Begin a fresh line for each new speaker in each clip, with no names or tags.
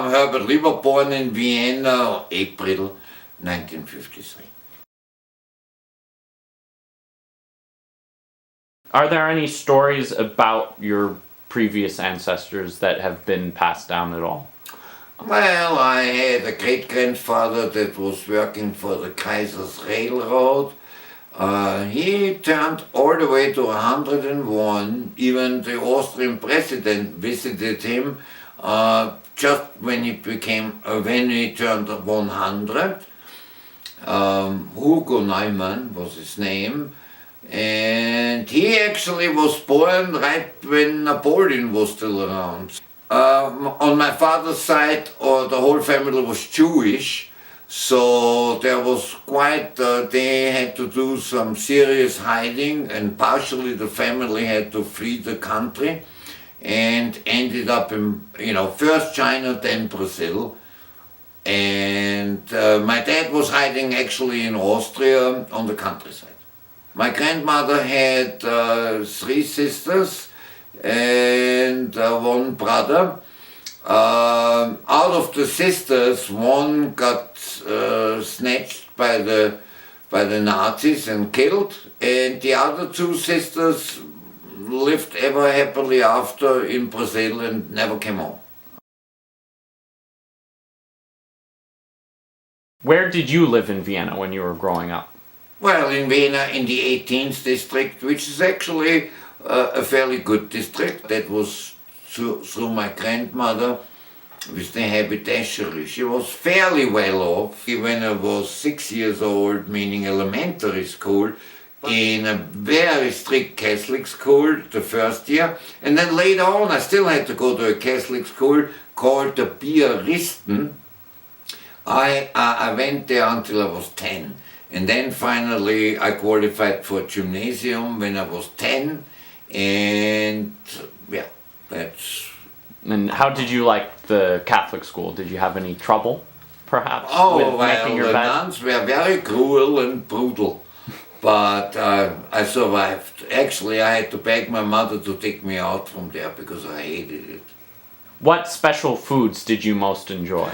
Herbert Lieber, born in Vienna, April 1953.
Are there any stories about your previous ancestors that have been passed down at all?
Well, I had a great-grandfather that was working for the Kaiser's Railroad. He turned all the way to 101. Even the Austrian president visited him just when he turned 100. Hugo Neumann was his name. And he actually was born right when Napoleon was still around. On my father's side, the whole family was Jewish, so there was they had to do some serious hiding, and partially the family had to flee the country and ended up in, first China, then Brazil. And my dad was hiding actually in Austria on the countryside. My grandmother had 3 sisters and 1 brother. Out of the sisters, 1 got snatched by the Nazis and killed, and the other 2 sisters lived ever happily after in Brazil and never came home.
Where did you live in Vienna when you were growing up?
Well, in Vienna, in the 18th district, which is actually a fairly good district. That was through my grandmother with the haberdashery. She was fairly well off. When I was 6 years old, meaning elementary school, in a very strict Catholic school the first year. And then later on, I still had to go to a Catholic school called the Piaristen. I went there until I was 10. And then finally I qualified for gymnasium when I was 10, and yeah, that's...
And how did you like the Catholic school? Did you have any trouble, perhaps, with making your
the
bed?
nuns were very cruel and brutal, but I survived. Actually, I had to beg my mother to take me out from there because I hated it.
What special foods did you most enjoy?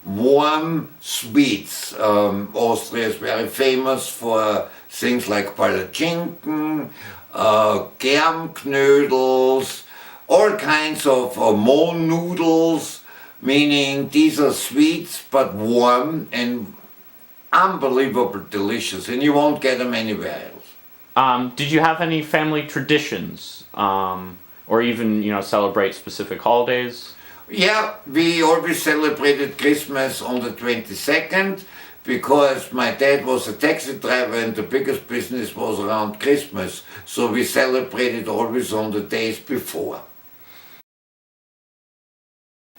Warm sweets. Austria is very famous for things like Palatschinken, Germknödels, all kinds of Mohn noodles, meaning these are sweets but warm and unbelievably delicious, and you won't get them anywhere else.
Did you have any family traditions, or even celebrate specific holidays?
Yeah, we always celebrated Christmas on the 22nd because my dad was a taxi driver and the biggest business was around Christmas, so we celebrated always on the days before.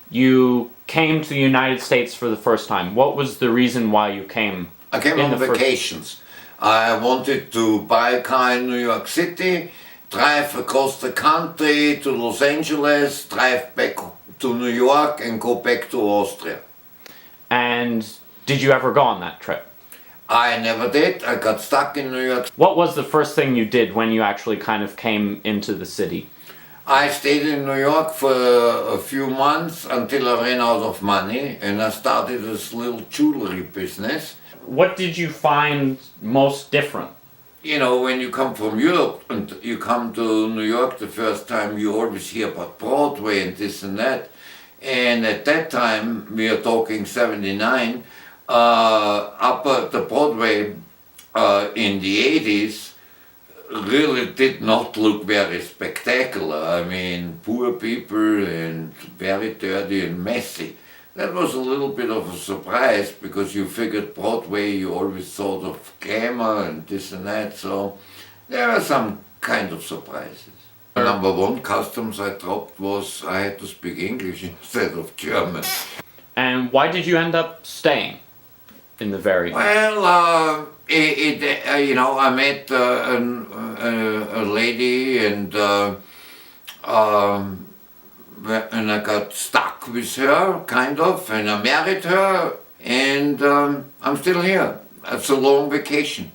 You came to the United States for the first time. What was the reason why you came?
I came on vacations. I wanted to buy a car in New York City, drive across the country to Los Angeles, drive back to New York and go back to Austria.
And did you ever go on that trip?
I never did. I got stuck in New York.
What was the first thing you did when you actually kind of came into the city?
I stayed in New York for a few months until I ran out of money, and I started this little jewelry business.
What did you find most different?
When you come from Europe and you come to New York the first time, you always hear about Broadway and this and that. And at that time, we are talking 79, the Broadway in the 80s really did not look very spectacular. I mean, poor people and very dirty and messy. That was a little bit of a surprise because you figured Broadway, you always thought of glamour and this and that, so there are some kind of surprises. Number 1 customs I dropped was I had to speak English instead of German.
And why did you end up staying in the very...
Well, I met a lady and I got stuck with her, kind of, and I married her, and I'm still here. It's a long vacation.